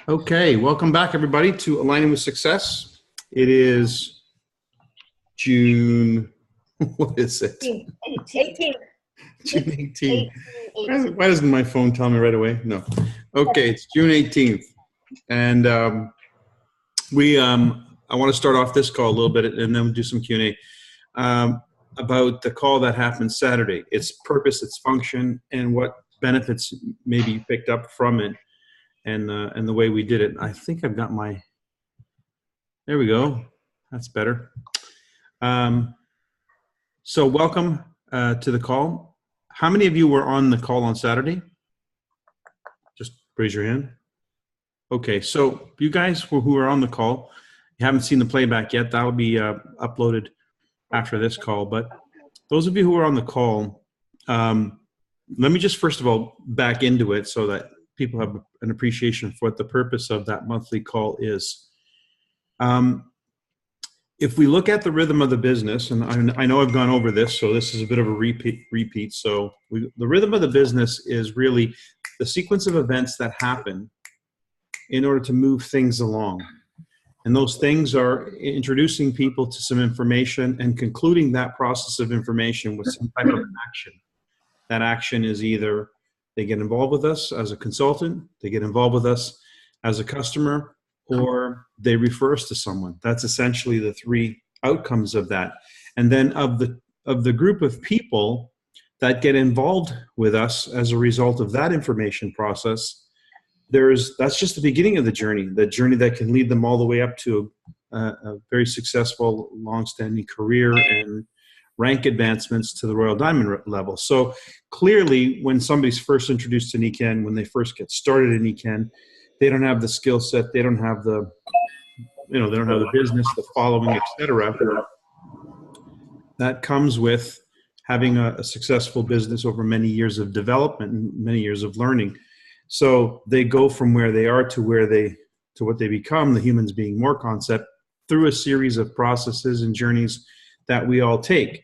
Okay, welcome back everybody to Aligning with Success. It is June, what is it? 18th. June 18th. 18th. Why doesn't my phone tell me right away? No. Okay, it's June 18th. And I want to start off this call a little bit and then we'll do some Q&A about the call that happened Saturday, its purpose, its function, and what benefits may be picked up from it. And the way we did it. I think I've got my, there we go. That's better. So welcome to the call. How many of you were on the call on Saturday? Just raise your hand. Okay, so you guys who are on the call, you haven't seen the playback yet. That'll be uploaded after this call. But those of you who are on the call, let me just first of all back into it so that people have an appreciation for what the purpose of that monthly call is. If we look at the rhythm of the business, and I know I've gone over this, so this is a bit of a repeat. So the rhythm of the business is really the sequence of events that happen in order to move things along. And those things are introducing people to some information and concluding that process of information with some type of an action. That action is either they get involved with us as a consultant, they get involved with us as a customer, or they refer us to someone. That's essentially the three outcomes of that. And then of the group of people that get involved with us as a result of that information process, that's just the beginning of the journey that can lead them all the way up to a very successful, long-standing career and rank advancements to the Royal Diamond level. So clearly, when somebody's first introduced to NECAN, when they first get started in NECAN, they don't have the skill set, they don't have the business, the following, etc. That comes with having a successful business over many years of development and many years of learning. So they go from where they are to what they become, the humans being more concept, through a series of processes and journeys that we all take.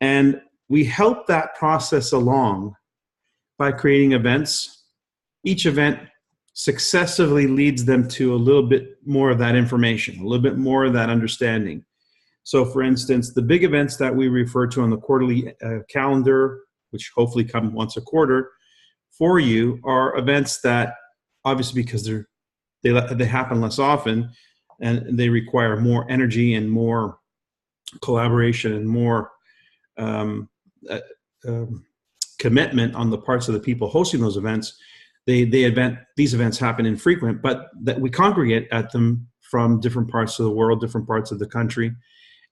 And we help that process along by creating events. Each event successively leads them to a little bit more of that information, a little bit more of that understanding. So for instance, the big events that we refer to on the quarterly calendar, which hopefully come once a quarter for you, are events that obviously, because they happen less often and they require more energy and more collaboration and more commitment on the parts of the people hosting those events. These events happen infrequent, but that we congregate at them from different parts of the world, different parts of the country,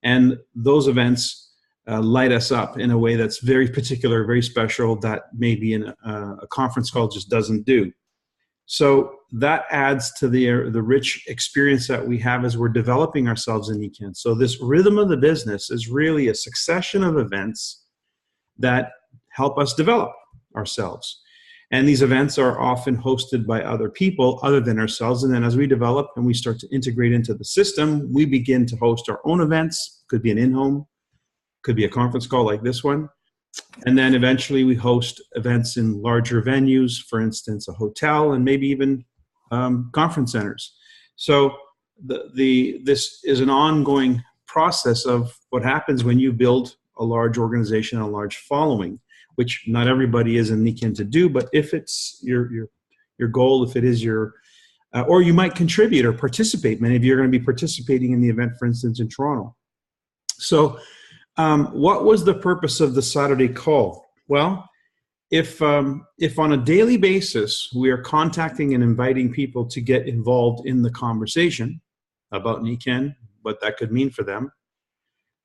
and those events light us up in a way that's very particular, very special, that maybe in a conference call just doesn't do. So that adds to the rich experience that we have as we're developing ourselves in NECAN. So this rhythm of the business is really a succession of events that help us develop ourselves. And these events are often hosted by other people other than ourselves. And then as we develop and we start to integrate into the system, we begin to host our own events. Could be an in-home, could be a conference call like this one. And then eventually we host events in larger venues, for instance, a hotel and maybe even conference centers. So this is an ongoing process of what happens when you build a large organization, a large following, which not everybody is in NECAN to do, but if it's your goal, if it is your, or you might contribute or participate. Many of you are going to be participating in the event, for instance, in Toronto. So what was the purpose of the Saturday call? Well, if on a daily basis we are contacting and inviting people to get involved in the conversation about NECAN, what that could mean for them,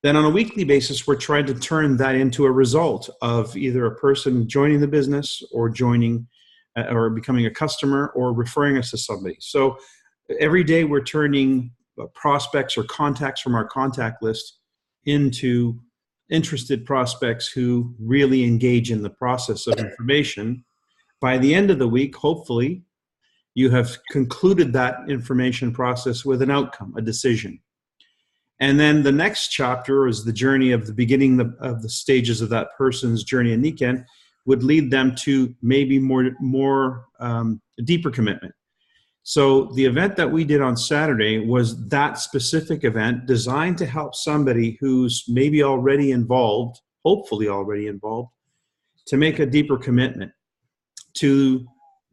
then on a weekly basis we're trying to turn that into a result of either a person joining the business or joining or becoming a customer or referring us to somebody. So every day we're turning prospects or contacts from our contact list into interested prospects who really engage in the process of information. By the end of the week, hopefully, you have concluded that information process with an outcome, a decision. And then the next chapter is the journey of the beginning of the stages of that person's journey in NECAN, would lead them to maybe more deeper commitment. So the event that we did on Saturday was that specific event designed to help somebody who's maybe already involved, hopefully already involved, to make a deeper commitment to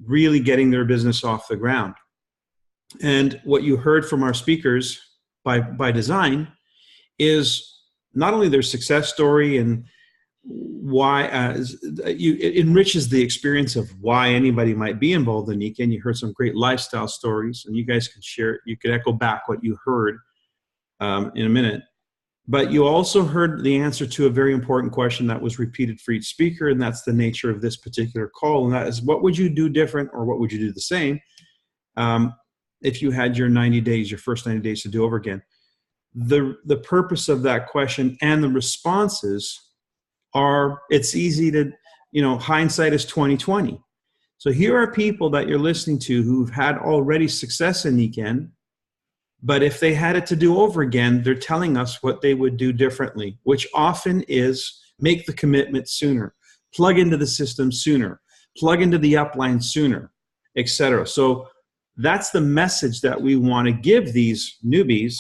really getting their business off the ground. And what you heard from our speakers by design is not only their success story and why it enriches the experience of why anybody might be involved in NICA. And you heard some great lifestyle stories, and you guys can share, you could echo back what you heard in a minute. But you also heard the answer to a very important question that was repeated for each speaker, and that's the nature of this particular call. And that is, what would you do different, or what would you do the same if you had your 90 days, your first 90 days to do over again? The purpose of that question and the responses are, it's easy to, hindsight is 20/20. So here are people that you're listening to who've had already success in NICA, but if they had it to do over again, they're telling us what they would do differently, which often is make the commitment sooner, plug into the system sooner, plug into the upline sooner, etc. So that's the message that we want to give these newbies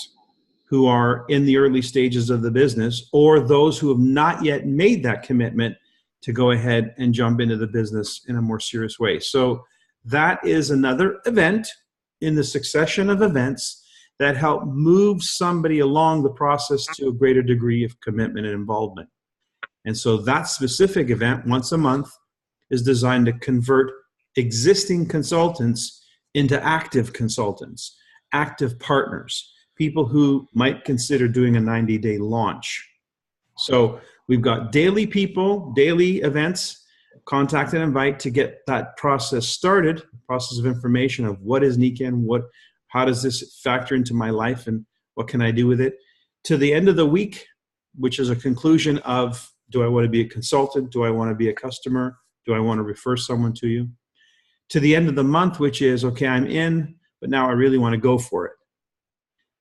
who are in the early stages of the business, or those who have not yet made that commitment to go ahead and jump into the business in a more serious way. So that is another event in the succession of events that help move somebody along the process to a greater degree of commitment and involvement. And so that specific event, once a month, is designed to convert existing consultants into active consultants, active partners, people who might consider doing a 90-day launch. So we've got daily people, daily events, contact and invite to get that process started, process of information of what is NICA and how does this factor into my life and what can I do with it, to the end of the week, which is a conclusion of, do I want to be a consultant? Do I want to be a customer? Do I want to refer someone to you? To the end of the month, which is, okay, I'm in, but now I really want to go for it.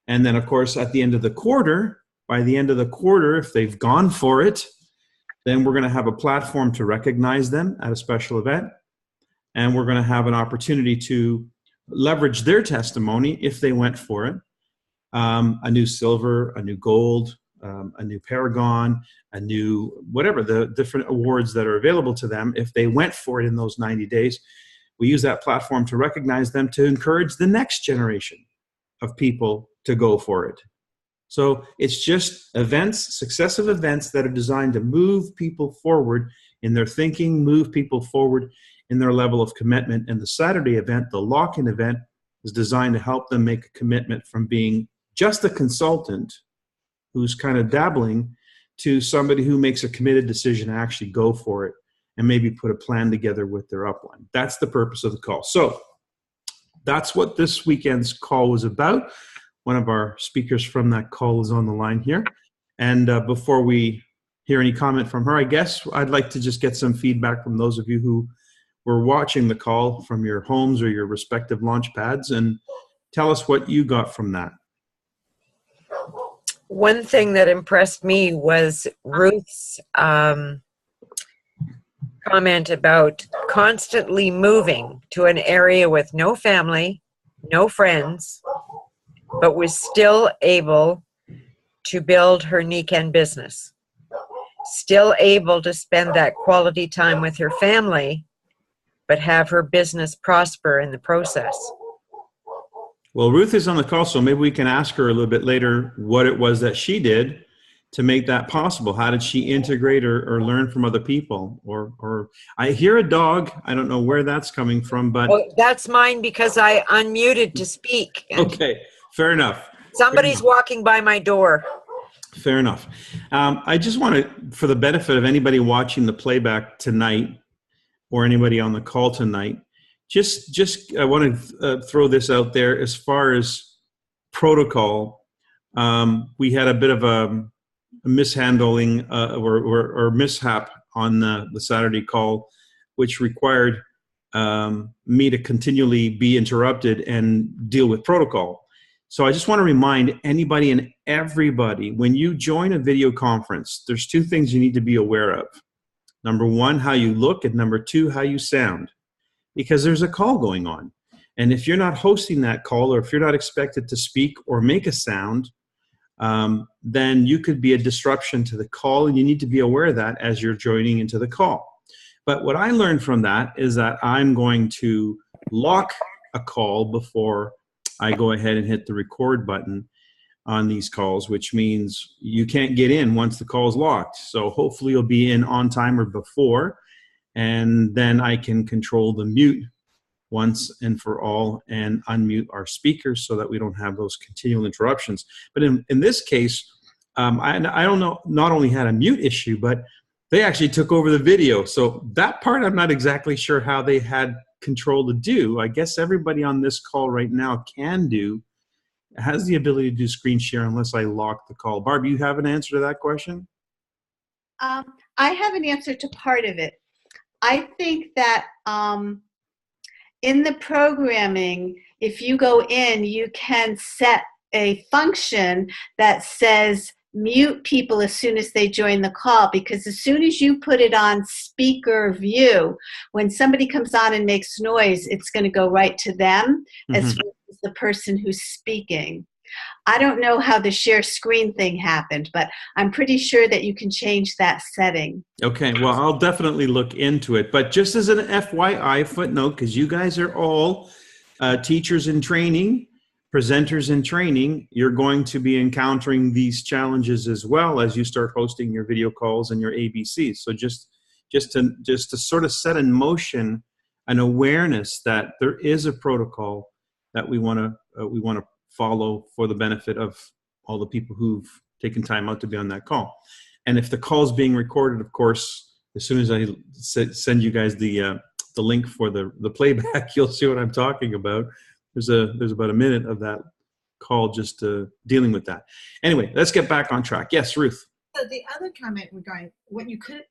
And then, of course, at the end of the quarter, by the end of the quarter, if they've gone for it, then we're going to have a platform to recognize them at a special event. And we're going to have an opportunity to leverage their testimony if they went for it. A new silver, a new gold, a new Paragon, a new whatever, the different awards that are available to them. If they went for it in those 90 days, we use that platform to recognize them, to encourage the next generation of people to go for it. So it's just events, successive events that are designed to move people forward in their thinking, move people forward in their level of commitment. And the Saturday event, the lock-in event, is designed to help them make a commitment from being just a consultant who's kind of dabbling to somebody who makes a committed decision to actually go for it and maybe put a plan together with their upline. That's the purpose of the call. So that's what this weekend's call was about. One of our speakers from that call is on the line here. And before we hear any comment from her, I guess I'd like to just get some feedback from those of you who were watching the call from your homes or your respective launch pads, and tell us what you got from that. One thing that impressed me was Ruth's comment about constantly moving to an area with no family, no friends, but was still able to build her NICA business, still able to spend that quality time with her family, but have her business prosper in the process. Well, Ruth is on the call, so maybe we can ask her a little bit later what it was that she did to make that possible. How did she integrate or learn from other people? Or I hear a dog. I don't know where that's coming from, but... Oh, that's mine because I unmuted to speak. Okay, fair enough. Somebody's walking by my door. Fair enough. I just want to, for the benefit of anybody watching the playback tonight or anybody on the call tonight, just I want to throw this out there as far as protocol. We had a bit of a mishandling or mishap on the Saturday call, which required me to continually be interrupted and deal with protocol. So I just want to remind anybody and everybody, when you join a video conference, there's two things you need to be aware of. Number one, how you look, and number two, how you sound, because there's a call going on. And if you're not hosting that call, or if you're not expected to speak or make a sound, then you could be a disruption to the call, and you need to be aware of that as you're joining into the call. But what I learned from that is that I'm going to lock a call before I go ahead and hit the record button on these calls, which means you can't get in once the call is locked. So hopefully you'll be in on time or before, and then I can control the mute once and for all and unmute our speakers so that we don't have those continual interruptions. But in this case, I don't know, not only had a mute issue, but they actually took over the video. So that part, I'm not exactly sure how they had control to do. I guess everybody on this call right now has the ability to do screen share unless I lock the call. Barb, you have an answer to that question? I have an answer to part of it. I think that in the programming, if you go in, you can set a function that says mute people as soon as they join the call, because as soon as you put it on speaker view, when somebody comes on and makes noise, it's going to go right to them as well as the person who's speaking. I don't know how the share screen thing happened, but I'm pretty sure that you can change that setting. Okay, well, I'll definitely look into it. But just as an FYI footnote, because you guys are all teachers in training, presenters in training, you're going to be encountering these challenges as well as you start hosting your video calls and your ABCs. So just to sort of set in motion an awareness that there is a protocol that we want to follow for the benefit of all the people who've taken time out to be on that call. And if the call is being recorded, of course, as soon as I send you guys the link for the playback, you'll see what I'm talking about. There's about a minute of that call just dealing with that. Anyway, let's get back on track. Yes, Ruth. So the other comment regarding what you could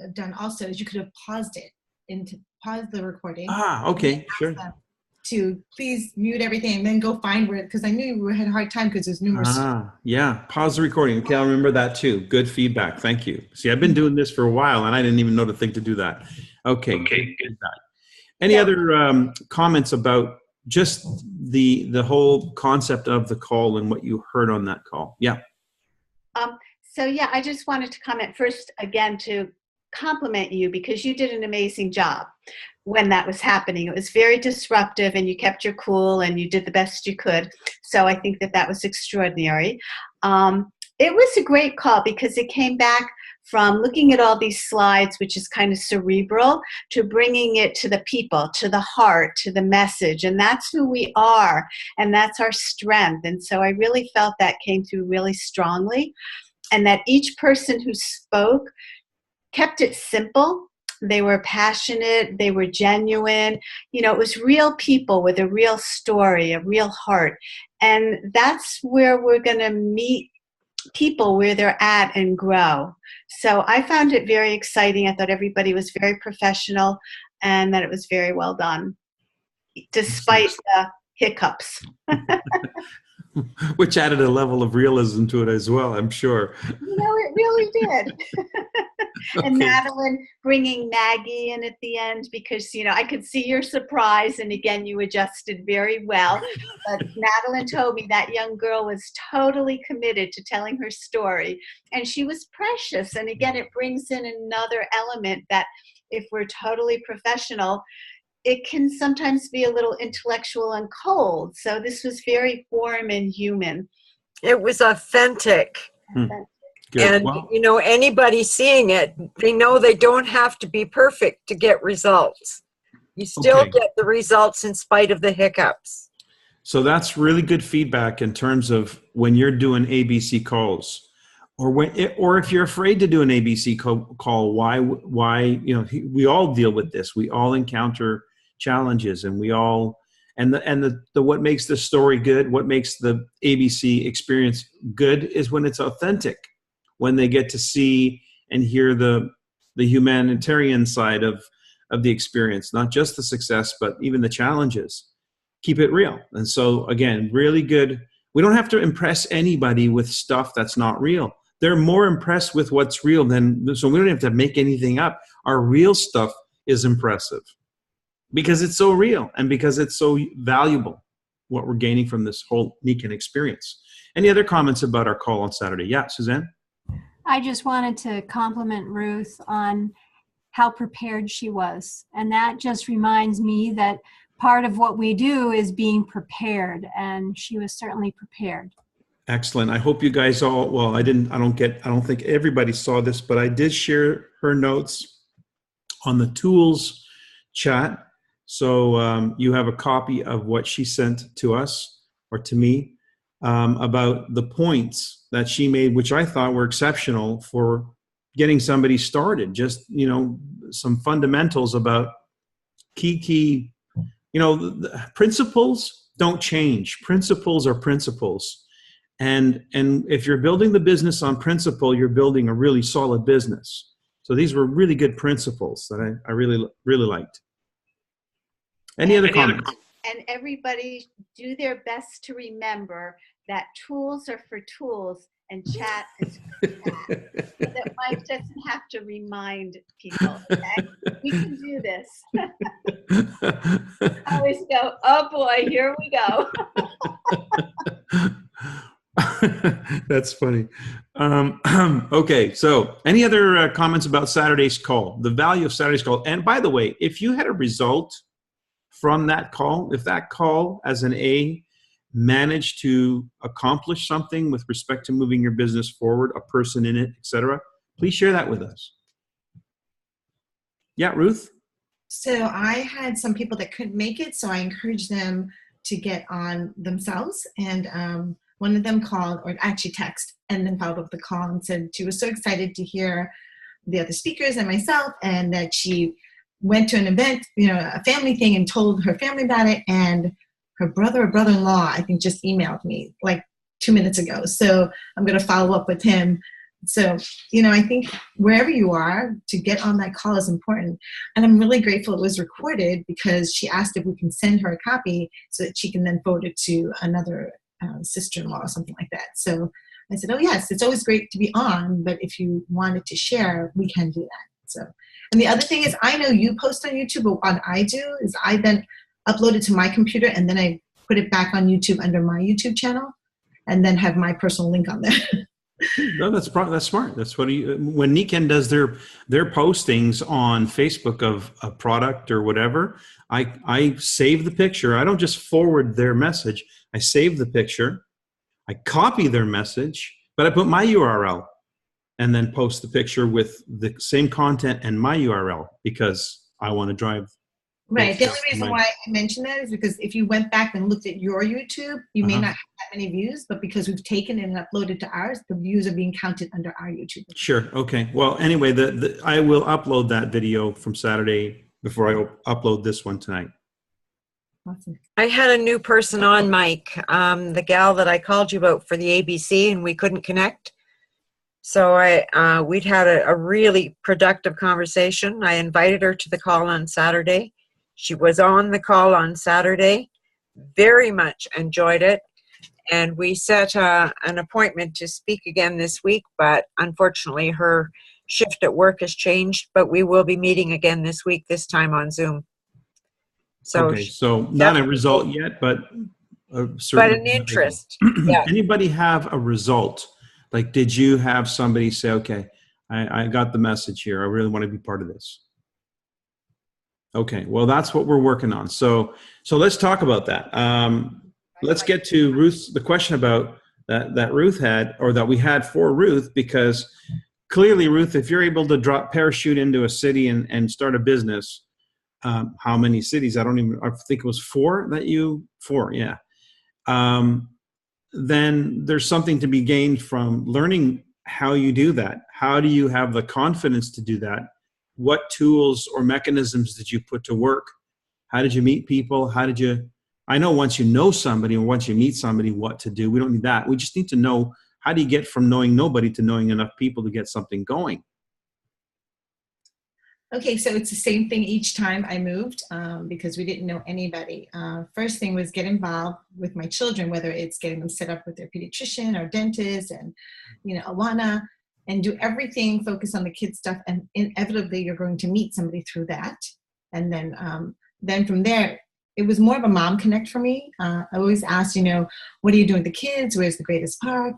have done also is you could have paused it and to pause the recording. Okay, sure. To please mute everything and then go find where, because I knew you had a hard time because there's numerous. Yeah, pause the recording. Okay, I'll remember that too. Good feedback. Thank you. See, I've been doing this for a while and I didn't even know to think to do that. Okay. Good. Any other comments about just the whole concept of the call and what you heard on that call? Yeah. So yeah, I just wanted to comment first again to compliment you because you did an amazing job when that was happening. It was very disruptive and you kept your cool and you did the best you could. So I think that was extraordinary. It was a great call because it came back from looking at all these slides, which is kind of cerebral, to bringing it to the people, to the heart, to the message. And that's who we are. And that's our strength. And so I really felt that came through really strongly. And that each person who spoke kept it simple. They were passionate. They were genuine. You know, it was real people with a real story, a real heart. And that's where we're going to meet people where they're at and grow. So I found it very exciting. I thought everybody was very professional and that it was very well done, despite the hiccups. Which added a level of realism to it as well, I'm sure. You know, it really did. And Madeline bringing Maggie in at the end because, you know, I could see your surprise. And again, you adjusted very well. But Madeline told me that young girl was totally committed to telling her story. And she was precious. And again, it brings in another element that if we're totally professional, it can sometimes be a little intellectual and cold. So this was very warm and human. It was authentic. Good. And, Well, you know, anybody seeing it, they know they don't have to be perfect to get results. You still Okay. get the results in spite of the hiccups. so that's really good feedback in terms of when you're doing ABC calls. Or if you're afraid to do an ABC call, why, you know, we all deal with this. We all encounter challenges and we all, and the what makes the story good, what makes the ABC experience good is when it's authentic, when they get to see and hear the humanitarian side of the experience, not just the success, but even the challenges. Keep it real. And so again, really good. We don't have to impress anybody with stuff that's not real. they're more impressed with what's real than, so we don't have to make anything up. Our real stuff is impressive because it's so real and because it's so valuable, what we're gaining from this whole Nikan experience. Any other comments about our call on Saturday? Yeah, Suzanne? I just wanted to compliment Ruth on how prepared she was. And that just reminds me that part of what we do is being prepared, and she was certainly prepared. Excellent. I hope you guys all, well, I don't think everybody saw this, but I did share her notes on the tools chat. So you have a copy of what she sent to us, or to me, about the points that she made, which I thought were exceptional for getting somebody started. Just, some fundamentals about key, the principles don't change. Principles are principles. And if you're building the business on principle, you're building a really solid business. So these were really good principles that I really, really liked. Any other comments? And everybody do their best to remember that tools are for tools and chat is for chat. So that Mike doesn't have to remind people, okay? We can do this. I always go, oh boy, here we go. That's funny. Okay, so any other comments about Saturday's call, the value of Saturday's call? And by the way, if you had a result from that call, if that call as an A managed to accomplish something with respect to moving your business forward, a person in it, etc., please share that with us. Yeah, Ruth? So I had some people that couldn't make it, so I encouraged them to get on themselves. And one of them called, or actually texted, and then followed up the call and said she was so excited to hear the other speakers and myself, and that she went to an event, a family thing, and told her family about it. And her brother or brother-in-law, I think, just emailed me like 2 minutes ago. So I'm going to follow up with him. So, I think wherever you are, to get on that call is important. And I'm really grateful it was recorded, because she asked if we can send her a copy so that she can then forward it to another sister-in-law or something like that. So I said, oh yes, it's always great to be on, but if you wanted to share, we can do that. So, and the other thing is, I know you post on YouTube, but what I do is I then upload it to my computer, and then I put it back on YouTube under my YouTube channel, and then have my personal link on there. No, that's smart. That's what when Nikan does their postings on Facebook of a product or whatever, I save the picture. I don't just forward their message. I save the picture. I copy their message, but I put my URL and then post the picture with the same content and my URL, because I want to drive. Right. The only reason why I mentioned that is because if you went back and looked at your YouTube, you may not have that many views, but because we've taken it and uploaded to ours, the views are being counted under our YouTube. Sure. Okay. Well, anyway, I will upload that video from Saturday before I upload this one tonight. Awesome. I had a new person on, Mike, the gal that I called you about for the ABC, and we couldn't connect. So we'd had a really productive conversation. I invited her to the call on Saturday. She was on the call on Saturday, very much enjoyed it. And we set an appointment to speak again this week, but unfortunately her shift at work has changed, but we will be meeting again this week, this time on Zoom. So, okay, so not a result yet, but an interest. Yeah. Anybody have a result? Like, did you have somebody say, okay, I got the message here. I really want to be part of this. Okay, well, that's what we're working on. So let's talk about that. Let's get to the question about that Ruth had, or that we had for Ruth, because clearly, Ruth, if you're able to parachute into a city and start a business, how many cities? I think it was 4 that you, 4, yeah. Then there's something to be gained from learning how you do that. How do you have the confidence to do that? What tools or mechanisms did you put to work? How did you meet people? I know once you know somebody, or once you meet somebody, what to do. We don't need that. We just need to know, how do you get from knowing nobody to knowing enough people to get something going? Okay, so it's the same thing each time I moved because we didn't know anybody. First thing was get involved with my children, whether it's getting them set up with their pediatrician or dentist and, Awana, and do everything, focus on the kids stuff. And inevitably you're going to meet somebody through that. And then from there, it was more of a mom connect for me. I always asked, what are you doing with the kids? Where's the greatest park?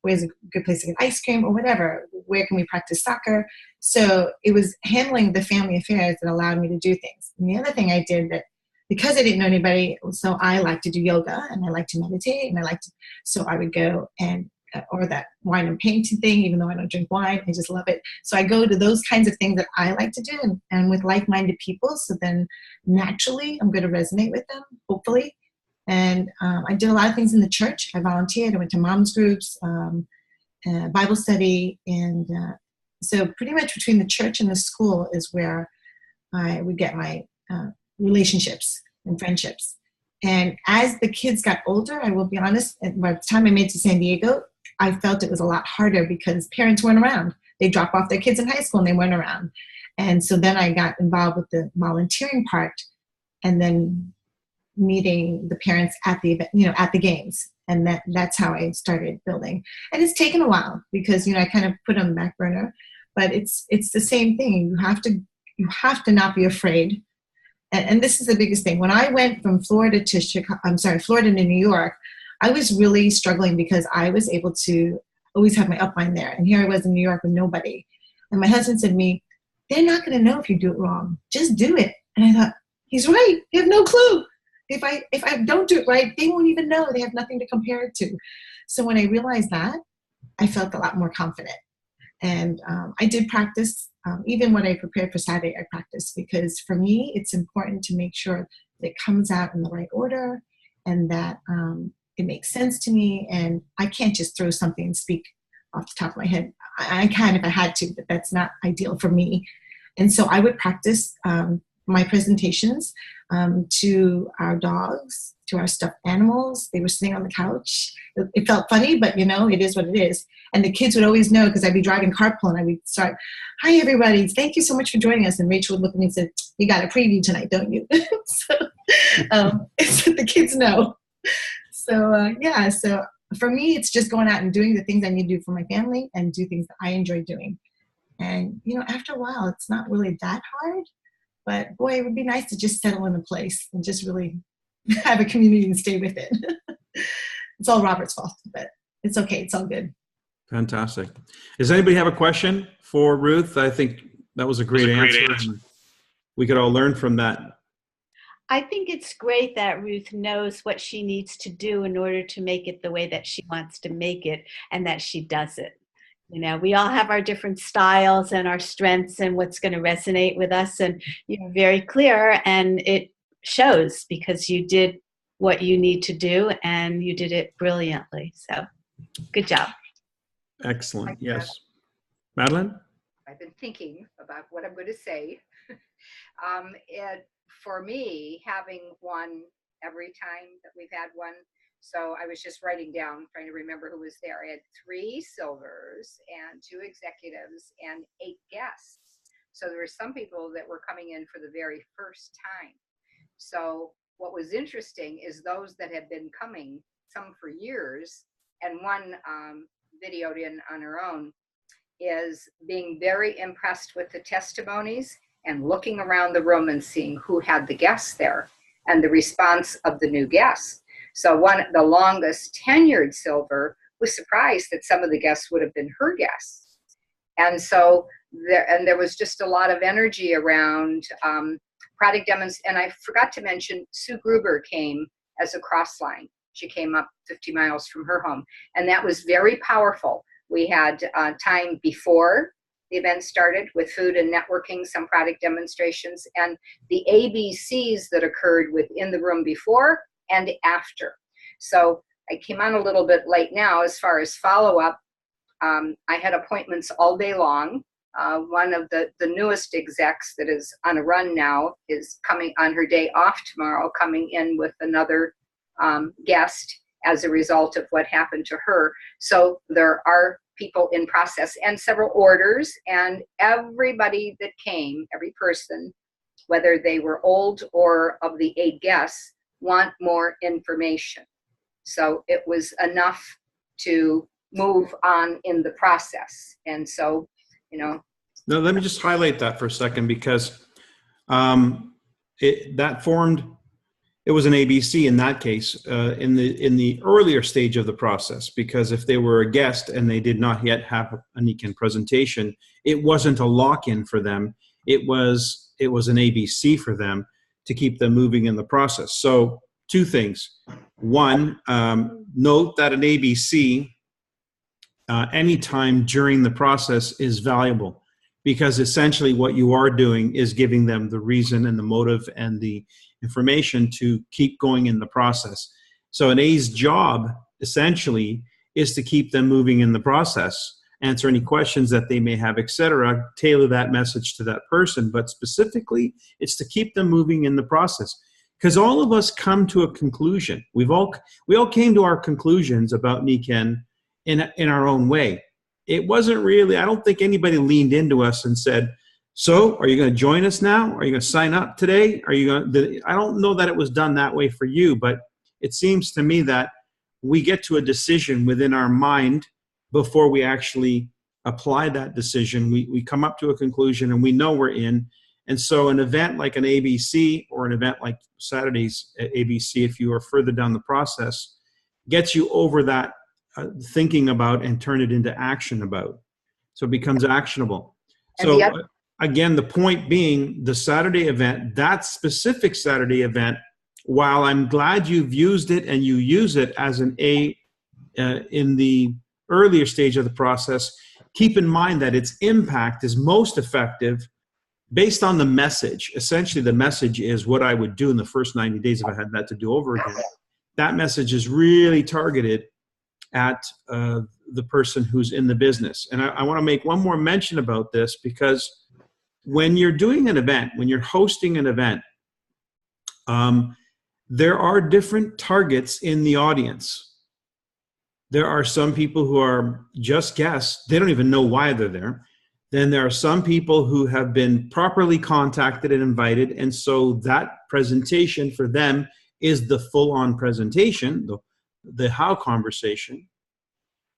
Where's a good place to get ice cream or whatever? Where can we practice soccer? So it was handling the family affairs that allowed me to do things. And the other thing I did that, because I didn't know anybody, so I like to do yoga and I like to meditate and so I would go and, or that wine and painting thing, even though I don't drink wine, I just love it. So I go to those kinds of things that I like to do and with like-minded people. So then naturally I'm going to resonate with them, hopefully. And I did a lot of things in the church. I volunteered. I went to moms groups, Bible study, and so pretty much between the church and the school is where I would get my relationships and friendships. And as the kids got older, I will be honest, by the time I made it to San Diego, I felt it was a lot harder because parents weren't around. They drop off their kids in high school and they weren't around. And so then I got involved with the volunteering part and then meeting the parents at the event, at the games. And that's how I started building. And it's taken a while because, I kind of put on the back burner, but it's the same thing. You have to not be afraid. And this is the biggest thing. When I went from Florida to New York, I was really struggling because I was able to always have my upline there. And here I was in New York with nobody. And my husband said to me, they're not going to know if you do it wrong. Just do it. And I thought, he's right. They have no clue. If I don't do it right, they won't even know. They have nothing to compare it to. So when I realized that, I felt a lot more confident. And I did practice. Even when I prepared for Saturday, I practiced because for me, it's important to make sure that it comes out in the right order and that it makes sense to me. And I can't just throw something and speak off the top of my head. I can if I had to, but that's not ideal for me. And so I would practice my presentations to our dogs, to our stuffed animals. They were sitting on the couch. It felt funny, but it is what it is. And the kids would always know because I'd be driving carpool and I would start, "Hi everybody, thank you so much for joining us." And Rachel would look at me and say, "You got a preview tonight, don't you?" So the kids know. So so for me, it's just going out and doing the things I need to do for my family and do things that I enjoy doing. And after a while, it's not really that hard. But boy, it would be nice to just settle in a place and just really have a community and stay with it. It's all Robert's fault, but it's okay. It's all good. Fantastic. Does anybody have a question for Ruth? I think that was a great answer. And we could all learn from that. I think it's great that Ruth knows what she needs to do in order to make it the way that she wants to make it and that she does it. We all have our different styles and our strengths and what's going to resonate with us. And you're very clear and it shows because you did what you need to do and you did it brilliantly. So good job. Excellent. Yes. Madeline? I've been thinking about what I'm going to say. For me, having one every time that we've had one, so I was just writing down, trying to remember who was there. I had 3 silvers and 2 executives and 8 guests. So there were some people that were coming in for the very first time. So what was interesting is those that have been coming, some for years, and one videoed in on her own, is being very impressed with the testimonies and looking around the room and seeing who had the guests there and the response of the new guests. So the longest tenured silver was surprised that some of the guests would have been her guests. And so there was just a lot of energy around product demos. And I forgot to mention, Sue Gruber came as a cross line. She came up 50 miles from her home. And that was very powerful. We had time before the event started with food and networking, some product demonstrations, and the ABCs that occurred within the room before and after. So I came on a little bit late now as far as follow-up. I had appointments all day long. One of the newest execs that is on a run now is coming on her day off tomorrow, coming in with another guest. as a result of what happened to her. So there are people in process and several orders, and everybody that came, every person, whether they were old or of the 8 guests, want more information. So it was enough to move on in the process. And so, you know. Now, let me just highlight that for a second, because it was an ABC in that case, in the earlier stage of the process, because if they were a guest and they did not yet have a NICAN presentation, it wasn't a lock-in for them. It was an ABC for them to keep them moving in the process. So 2 things. One, note that an ABC anytime during the process is valuable, because essentially what you are doing is giving them the reason and the motive and the information to keep going in the process. So an A's job essentially is to keep them moving in the process, answer any questions that they may have, etc., tailor that message to that person, but specifically it's to keep them moving in the process. Because all of us come to a conclusion. We all came to our conclusions about NICAN in our own way. It wasn't really, I don't think anybody leaned into us and said, so are you going to join us now? Are you going to sign up today? Are you going to, I don't know that it was done that way for you, but it seems to me that we get to a decision within our mind before we actually apply that decision. We come up to a conclusion and we know we're in. And so an event like an ABC or an event like Saturday's ABC, if you are further down the process, gets you over that thinking about and turn it into action about. So it becomes actionable. So again, the point being the Saturday event, that specific Saturday event, while I'm glad you've used it and you use it as an A in the earlier stage of the process, keep in mind that its impact is most effective based on the message. Essentially, the message is what I would do in the first 90 days if I had that to do over again. That message is really targeted at the person who's in the business. And I want to make one more mention about this, because when you're doing an event, when you're hosting an event, there are different targets in the audience. There are some people who are just guests. They don't even know why they're there. Then there are some people who have been properly contacted and invited, and so that presentation for them is the full-on presentation, the how conversation.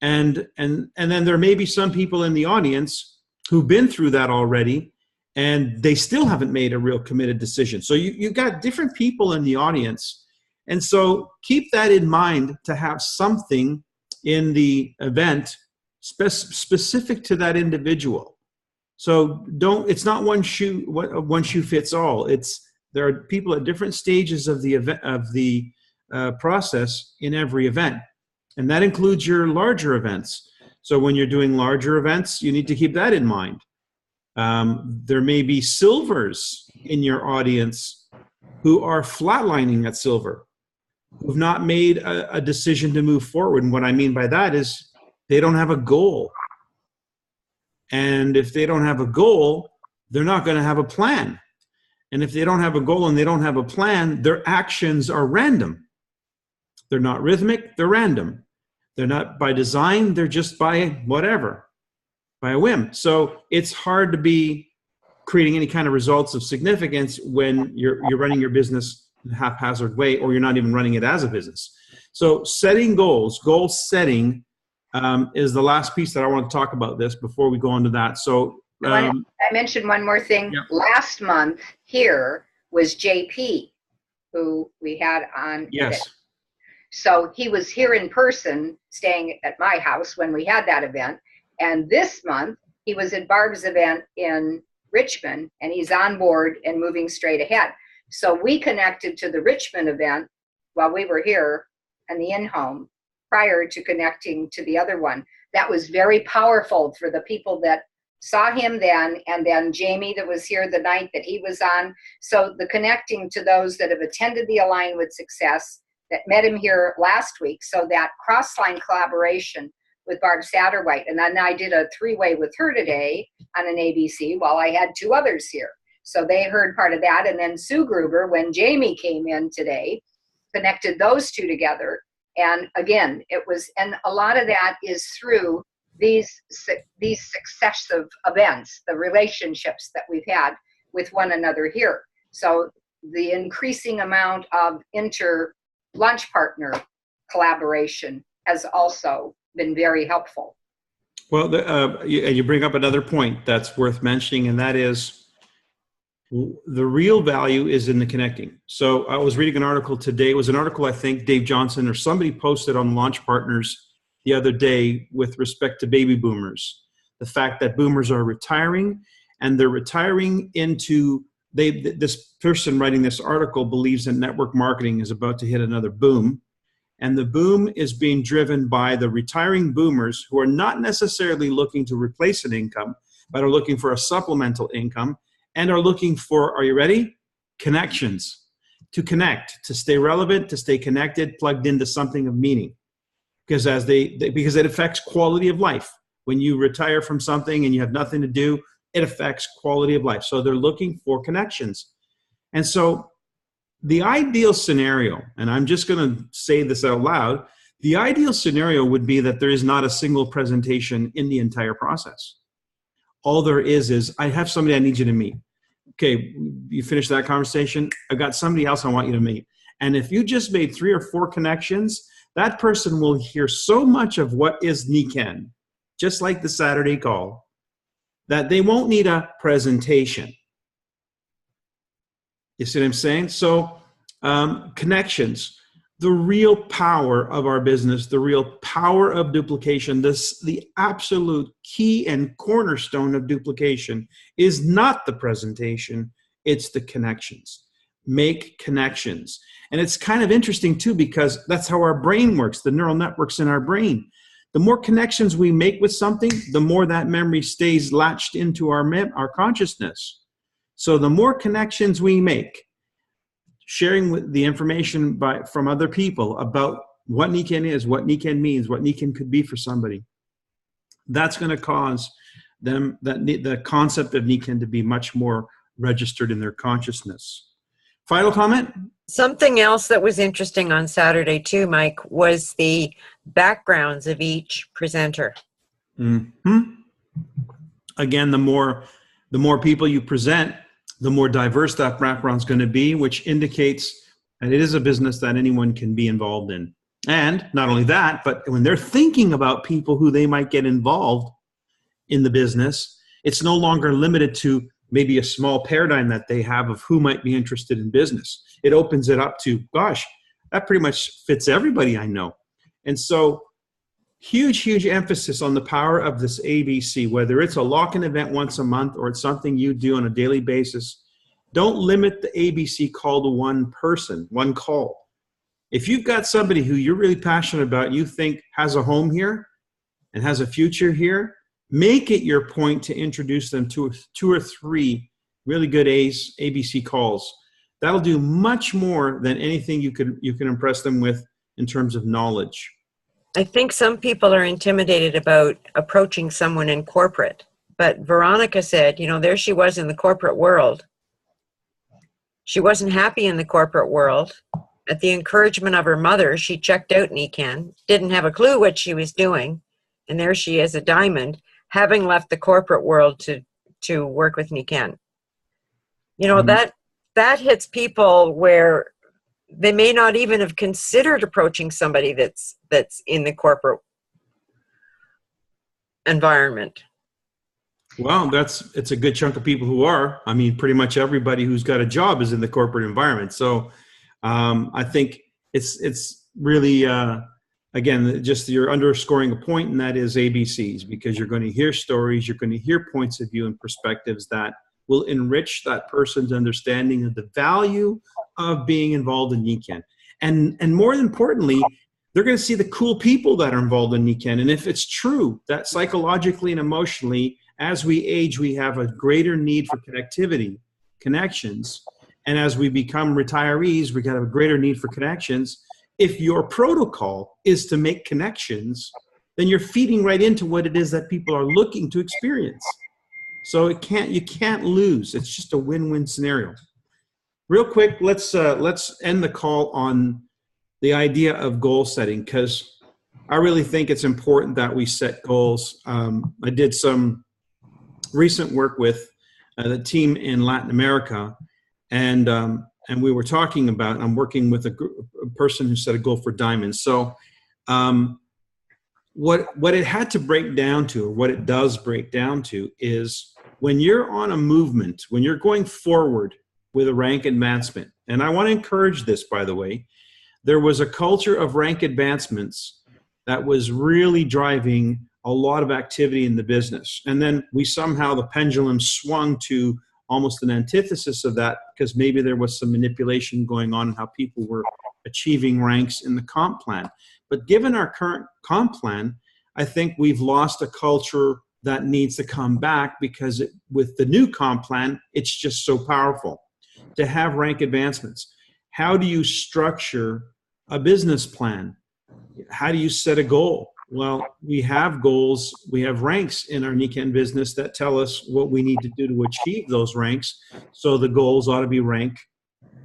And then there may be some people in the audience who've been through that already, and they still haven't made a real committed decision. So you've got different people in the audience. And so keep that in mind, to have something in the event specific to that individual. So it's not one shoe fits all. There are people at different stages of the event, of the process in every event. And that includes your larger events. So when you're doing larger events, you need to keep that in mind. There may be silvers in your audience who are flatlining at silver, who've not made a decision to move forward. And what I mean by that is they don't have a goal. And if they don't have a goal, they're not going to have a plan. And if they don't have a goal and they don't have a plan, their actions are random. They're not rhythmic, they're random. They're not by design, they're just by whatever, by a whim. So it's hard to be creating any kind of results of significance when you're running your business in a haphazard way, or you're not even running it as a business. So setting goals, goal setting is the last piece that I want to talk about this before we go on to that. So I mentioned one more thing. Yeah. Last month here was JP, who we had on. Yes. Today. So he was here in person, staying at my house when we had that event. And this month he was at Barb's event in Richmond, and he's on board and moving straight ahead. So we connected to the Richmond event while we were here and the in-home, prior to connecting to the other one. That was very powerful for the people that saw him then, and then Jamie that was here the night that he was on. So the connecting to those that have attended the Align with Success, that met him here last week. So that cross-line collaboration with Barb Satterwhite. And then I did a 3-way with her today on an ABC while I had 2 others here. So they heard part of that. And then Sue Gruber, when Jamie came in today, connected those 2 together. And again, and a lot of that is through these successive events, the relationships that we've had with one another here. So the increasing amount of lunch partner collaboration has also been very helpful. Well, you bring up another point that's worth mentioning, and that is the real value is in the connecting. So I was reading an article today. It was an article, I think, Dave Johnson or somebody posted on Launch Partners the other day with respect to baby boomers. The fact that boomers are retiring, and they're retiring into, this person writing this article believes that network marketing is about to hit another boom. And the boom is being driven by the retiring boomers who are not necessarily looking to replace an income, but are looking for a supplemental income and are looking for, are you ready? Connections. To connect, to stay relevant, to stay connected, plugged into something of meaning. Because because it affects quality of life. When you retire from something and you have nothing to do, it affects quality of life. So they're looking for connections. And so the ideal scenario, and I'm just going to say this out loud, the ideal scenario would be that there is not a single presentation in the entire process. All there is I have somebody I need you to meet. Okay, you finish that conversation, I've got somebody else I want you to meet. And if you just made 3 or 4 connections, that person will hear so much of what is Nikken, just like the Saturday call, that they won't need a presentation. You see what I'm saying? So connections, the real power of our business, the real power of duplication, the absolute key and cornerstone of duplication is not the presentation, it's the connections. Make connections. And it's kind of interesting too, because that's how our brain works, the neural networks in our brain. The more connections we make with something, the more that memory stays latched into our consciousness. So the more connections we make, sharing the information from other people about what Nikken is, what Nikken means, what Nikken could be for somebody, that's going to cause the concept of Nikken to be much more registered in their consciousness. Final comment? Something else that was interesting on Saturday too, Mike, was the backgrounds of each presenter. Mm-hmm. Again, the more people you present, the more diverse that background is going to be, which indicates that it is a business that anyone can be involved in. And not only that, but when they're thinking about people who they might get involved in the business, it's no longer limited to maybe a small paradigm that they have of who might be interested in business. It opens it up to, gosh, that pretty much fits everybody I know. And so huge emphasis on the power of this ABC, whether it's a lock-in event once a month or it's something you do on a daily basis. Don't limit the ABC call to one person, one call. If you've got somebody who you're really passionate about, you think has a home here and has a future here, make it your point to introduce them to 2 or 3 really good ABC calls. That'll do much more than anything you can impress them with in terms of knowledge. I think some people are intimidated about approaching someone in corporate, but Veronica said, there she was in the corporate world. She wasn't happy in the corporate world. At the encouragement of her mother, she checked out Nikken, didn't have a clue what she was doing, and there she is, a diamond, having left the corporate world to work with Nikken. That hits people where they may not even have considered approaching somebody that's in the corporate environment. Well, it's a good chunk of people who are. I mean, pretty much everybody who's got a job is in the corporate environment. So I think it's really, again, just you're underscoring a point, and that is ABCs, because you're going to hear stories, you're going to hear points of view and perspectives that will enrich that person's understanding of the value of being involved in Nikken. And more importantly, they're going to see the cool people that are involved in Nikken. And if it's true that psychologically and emotionally, as we age, we have a greater need for connectivity, connections. And as we become retirees, we got a greater need for connections. If your protocol is to make connections, then you're feeding right into what it is that people are looking to experience. So you can't lose. It's just a win-win scenario. Real quick, let's end the call on the idea of goal setting, because I really think it's important that we set goals. I did some recent work with the team in Latin America, and we were talking about. I'm working with a person who set a goal for diamonds. So, what it had to break down to, or what it does break down to, is when you're on a movement, when you're going forward with a rank advancement. And I want to encourage this, by the way. There was a culture of rank advancements that was really driving a lot of activity in the business. And then the pendulum swung to almost an antithesis of that, because maybe there was some manipulation going on in how people were achieving ranks in the comp plan. But given our current comp plan, I think we've lost a culture that needs to come back, because with the new comp plan, it's just so powerful to have rank advancements. How do you structure a business plan? How do you set a goal? Well, we have goals, we have ranks in our Nikken business that tell us what we need to do to achieve those ranks. So the goals ought to be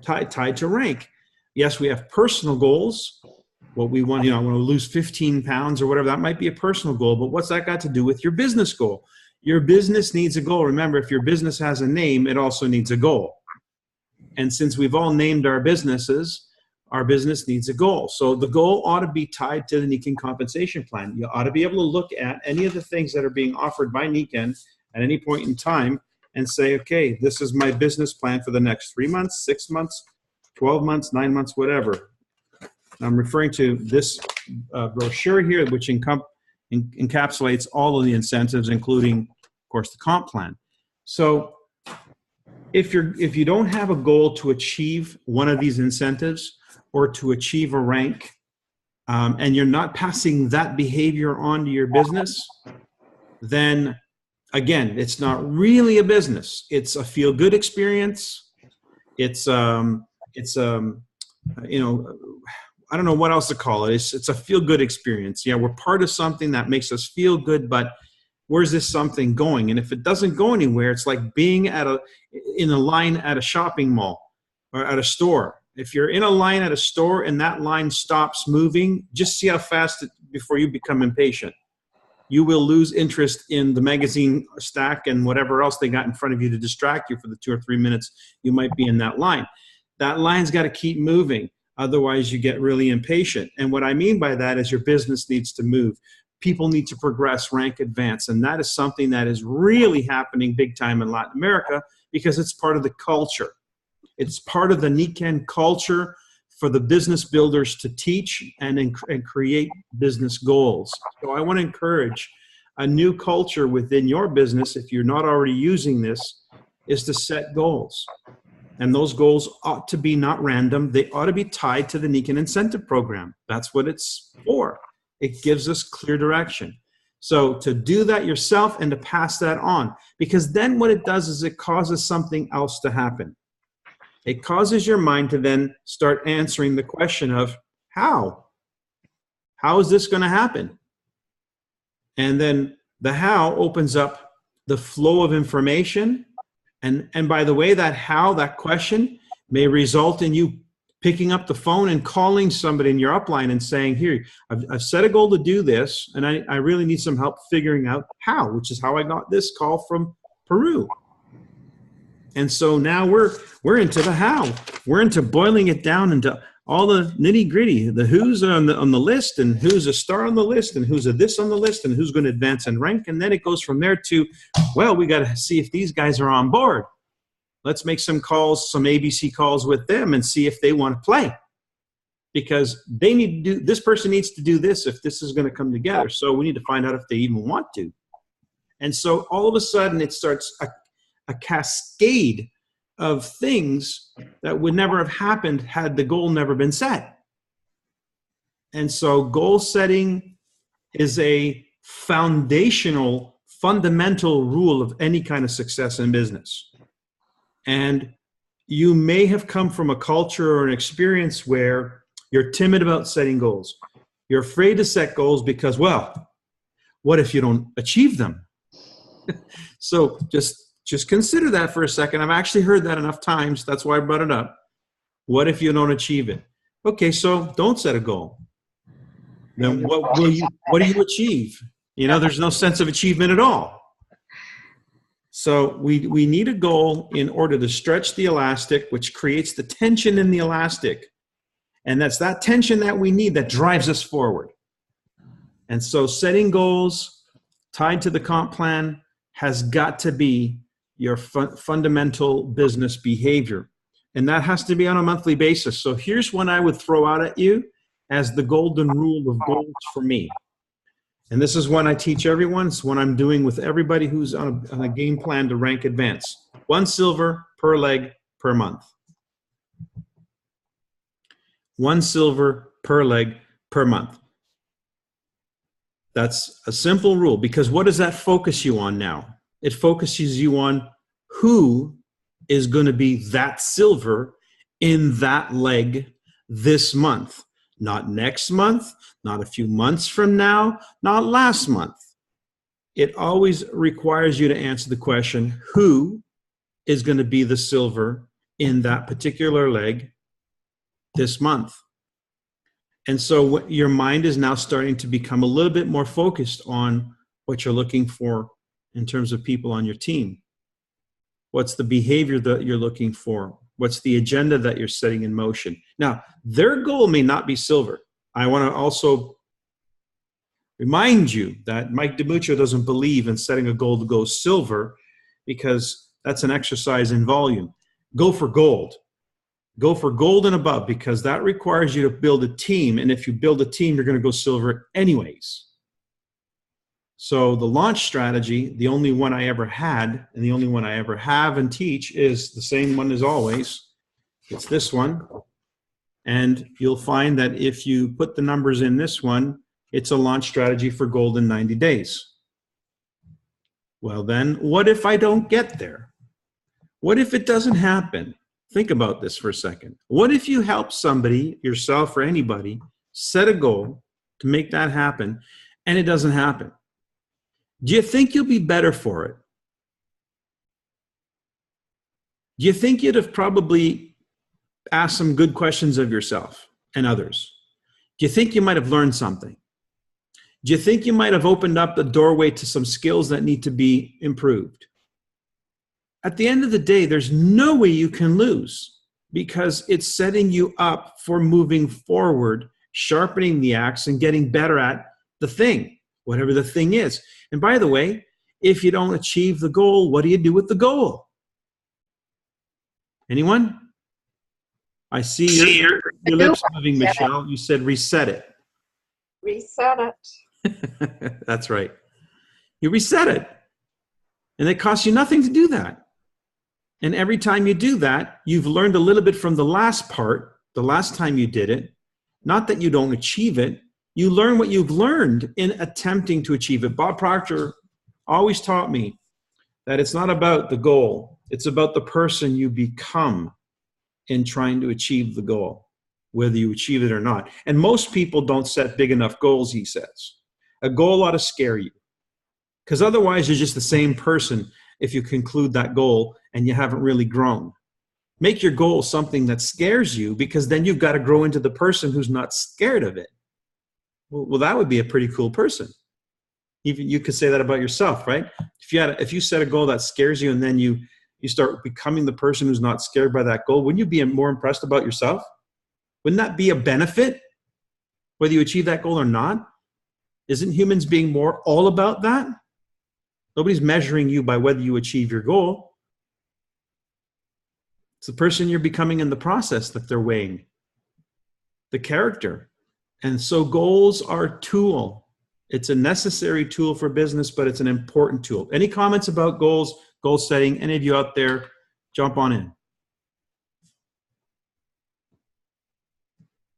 tied to rank. Yes, we have personal goals. What we want, I want to lose 15 pounds or whatever. That might be a personal goal, but what's that got to do with your business goal? Your business needs a goal. Remember, if your business has a name, it also needs a goal. And since we've all named our businesses, our business needs a goal. So the goal ought to be tied to the Nikken compensation plan. You ought to be able to look at any of the things that are being offered by Nikken at any point in time and say, okay, this is my business plan for the next 3 months, 6 months, 12 months, 9 months, whatever. I'm referring to this brochure here, which encapsulates all of the incentives, including, of course, the comp plan. So if you don't have a goal to achieve one of these incentives or to achieve a rank, and you're not passing that behavior on to your business, then again, it's not really a business. It's a feel-good experience. It's I don't know what else to call it. It's a feel-good experience. Yeah, we're part of something that makes us feel good, but where's this something going? And if it doesn't go anywhere, it's like being in a line at a shopping mall or at a store. If you're in a line at a store and that line stops moving, just see how fast before you become impatient. You will lose interest in the magazine stack and whatever else they got in front of you to distract you for the 2 or 3 minutes you might be in that line. That line's got to keep moving. Otherwise, you get really impatient. And what I mean by that is your business needs to move. People need to progress, rank, advance. And that is something that is really happening big time in Latin America, because it's part of the culture. It's part of the Nikken culture for the business builders to teach and create business goals. So I want to encourage a new culture within your business, if you're not already using this, is to set goals. And those goals ought to be not random. They ought to be tied to the Nikken incentive program. That's what it's for. It gives us clear direction. So to do that yourself and to pass that on, because then what it does is it causes something else to happen. It causes your mind to then start answering the question of how? How is this going to happen? And then the how opens up the flow of information. And by the way, that question may result in you picking up the phone and calling somebody in your upline and saying, here, I've set a goal to do this, and I really need some help figuring out how, which is how I got this call from Peru. And so now we're into the how. We're into boiling it down into all the nitty gritty, the who's on the list, and who's a star on the list, and who's a this on the list, and who's going to advance and rank. And then it goes from there to, well, we got to see if these guys are on board. Let's make some calls, some ABC calls with them and see if they want to play, because they need to do, this person needs to do this if this is going to come together. So we need to find out if they even want to. And so all of a sudden it starts a cascade of things that would never have happened had the goal never been set. And so goal setting is a fundamental rule of any kind of success in business. And you may have come from a culture or an experience where you're timid about setting goals. You're afraid to set goals because, well, what if you don't achieve them? So just consider that for a second. I've actually heard that enough times. That's why I brought it up. What if you don't achieve it? Okay, so don't set a goal. Then what do you achieve? There's no sense of achievement at all. So we need a goal in order to stretch the elastic, which creates the tension in the elastic. And that's that tension that we need that drives us forward. And so setting goals tied to the comp plan has got to be your fundamental business behavior. And that has to be on a monthly basis. So here's one I would throw out at you as the golden rule of goals for me. And this is one I teach everyone. It's one I'm doing with everybody who's on a game plan to rank advance. 1 silver per leg per month. 1 silver per leg per month. That's a simple rule, because what does that focus you on now? It focuses you on who is going to be that silver in that leg this month. Not next month, not a few months from now, not last month. It always requires you to answer the question, who is going to be the silver in that particular leg this month? And so your mind is now starting to become a little bit more focused on what you're looking for in terms of people on your team. What's the behavior that you're looking for? What's the agenda that you're setting in motion? Now, their goal may not be silver. I want to also remind you that Mike DiMuccio doesn't believe in setting a goal to go silver, because that's an exercise in volume. Go for gold. Go for gold and above, because that requires you to build a team. And if you build a team, you're going to go silver anyways. So the launch strategy, the only one I ever had and the only one I ever have and teach, is the same one as always. It's this one. And you'll find that if you put the numbers in this one, it's a launch strategy for gold in 90 days. Well then, what if I don't get there? What if it doesn't happen? Think about this for a second. What if you help somebody, yourself or anybody, set a goal to make that happen, and it doesn't happen? Do you think you'll be better for it? Do you think you'd have probably asked some good questions of yourself and others? Do you think you might have learned something? Do you think you might have opened up the doorway to some skills that need to be improved? At the end of the day, there's no way you can lose, because it's setting you up for moving forward, sharpening the axe, and getting better at the thing, whatever the thing is. And by the way, if you don't achieve the goal, what do you do with the goal? Anyone? I see your lips moving, Michelle. You said reset it. Reset it. That's right. You reset it. And it costs you nothing to do that. And every time you do that, you've learned a little bit from the last part, the last time you did it. Not that you don't achieve it. You learn what you've learned in attempting to achieve it. Bob Proctor always taught me that it's not about the goal. It's about the person you become in trying to achieve the goal, whether you achieve it or not. And most people don't set big enough goals, he says. A goal ought to scare you, because otherwise you're just the same person if you conclude that goal and you haven't really grown. Make your goal something that scares you, because then you've got to grow into the person who's not scared of it. Well, that would be a pretty cool person. Even you could say that about yourself, right? If you set a goal that scares you, and then you start becoming the person who's not scared by that goal, wouldn't you be more impressed about yourself? Wouldn't that be a benefit, whether you achieve that goal or not? Isn't humans being more all about that? Nobody's measuring you by whether you achieve your goal. It's the person you're becoming in the process that they're weighing, the character. And so goals are a tool. It's a necessary tool for business, but it's an important tool. Any comments about goals, goal setting? Any of you out there, jump on in.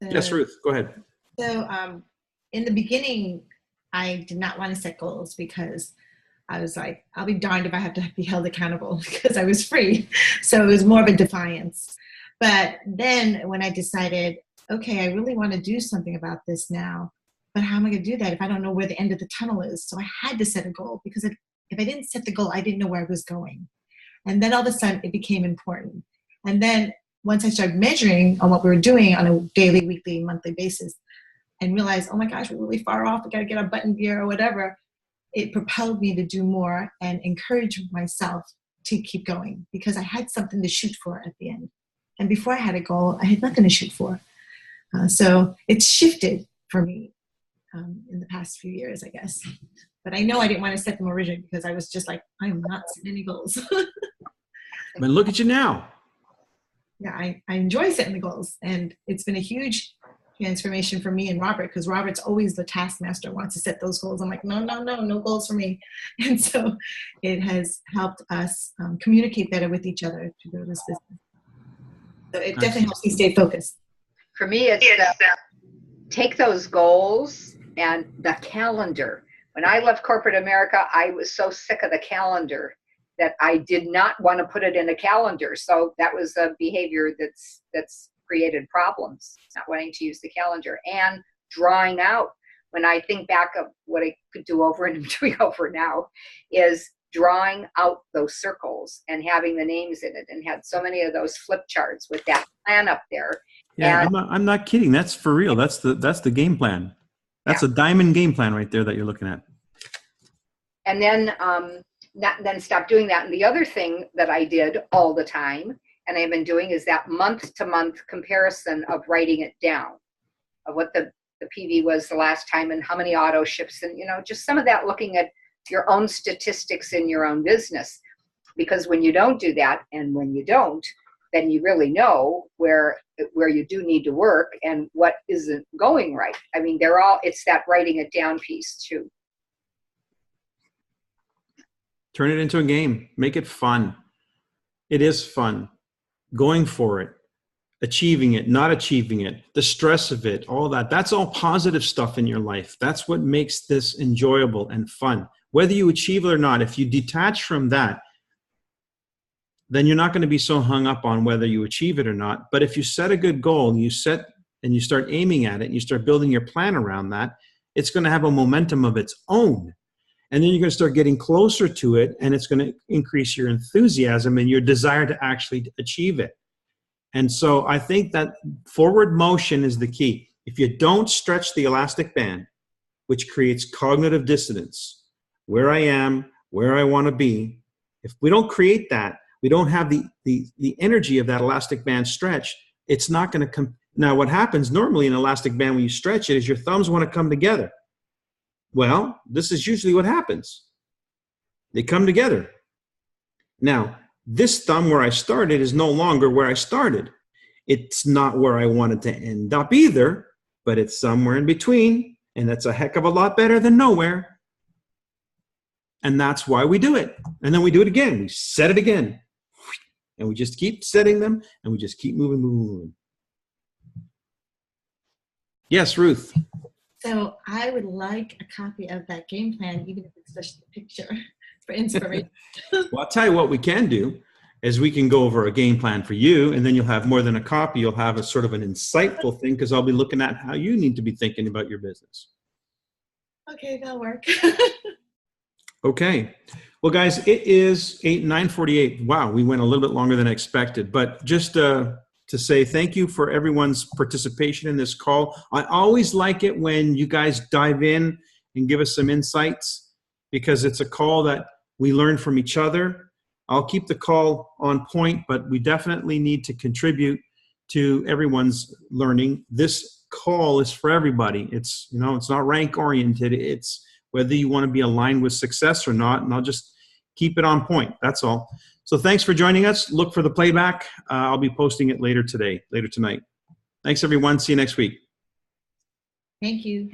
Yes, Ruth, go ahead. So in the beginning, I did not want to set goals, because I was like, I'll be darned if I have to be held accountable, because I was free. So it was more of a defiance. But then when I decided, okay, I really want to do something about this now, but how am I going to do that if I don't know where the end of the tunnel is? So I had to set a goal, because if I didn't set the goal, I didn't know where I was going. And then all of a sudden it became important. And then once I started measuring on what we were doing on a daily, weekly, monthly basis, and realized, oh my gosh, we're really far off. We got to get our butt in gear or whatever. It propelled me to do more and encourage myself to keep going because I had something to shoot for at the end. And before I had a goal, I had nothing to shoot for. So it's shifted for me in the past few years, I guess. But I know I didn't want to set them originally because I was just like, I am not setting any goals. But look at you now. Yeah, I enjoy setting the goals. And it's been a huge transformation for me and Robert, because Robert's always the taskmaster, wants to set those goals. I'm like, no goals for me. And so it has helped us communicate better with each other to grow this business. So it definitely helps me stay focused. For me, it's take those goals and the calendar. When I left corporate America, I was so sick of the calendar that I did not want to put it in a calendar. So that was a behavior that's created problems, not wanting to use the calendar and drawing out. When I think back of what I could do over and I'm doing over now is drawing out those circles and having the names in it, and had so many of those flip charts with that plan up there. Yeah, and I'm not kidding. That's for real. That's the game plan. That's a diamond game plan right there that you're looking at. And then then stop doing that. And the other thing that I did all the time, and I've been doing, is that month-to-month comparison of writing it down, of what the PV was the last time and how many auto ships, and just some of that, looking at your own statistics in your own business. Because when you don't do that, and when you don't, then you really know where you do need to work and what isn't going right. I mean, it's that writing it down piece too. Turn it into a game. Make it fun. It is fun. Going for it, achieving it, not achieving it, the stress of it, all that. That's all positive stuff in your life. That's what makes this enjoyable and fun. Whether you achieve it or not, if you detach from that, then you're not going to be so hung up on whether you achieve it or not. But if you set a good goal and you start aiming at it and you start building your plan around that, it's going to have a momentum of its own. And then you're going to start getting closer to it, and it's going to increase your enthusiasm and your desire to actually achieve it. And so I think that forward motion is the key. If you don't stretch the elastic band, which creates cognitive dissonance, where I am, where I want to be, if we don't create that, we don't have the energy of that elastic band stretch, it's not going to come. Now, what happens normally in an elastic band when you stretch it is your thumbs want to come together. Well, this is usually what happens. They come together. Now, this thumb where I started is no longer where I started. It's not where I wanted to end up either, but it's somewhere in between, and that's a heck of a lot better than nowhere. And that's why we do it. And then we do it again. We set it again. And we just keep setting them, and we just keep moving. Yes, Ruth. So I would like a copy of that game plan, even if it's just a picture for inspiration. Well, I'll tell you what we can do is we can go over a game plan for you, and then you'll have more than a copy. You'll have a sort of an insightful thing, because I'll be looking at how you need to be thinking about your business. Okay, that'll work. Okay. Well, guys, it is 9:48. Wow, we went a little bit longer than I expected. But just to say thank you for everyone's participation in this call. I always like it when you guys dive in and give us some insights, because it's a call that we learn from each other. I'll keep the call on point, but we definitely need to contribute to everyone's learning. This call is for everybody. It's not rank oriented. It's whether you want to be aligned with success or not, and I'll just keep it on point. That's all. So thanks for joining us. Look for the playback. I'll be posting it later tonight. Thanks, everyone. See you next week. Thank you.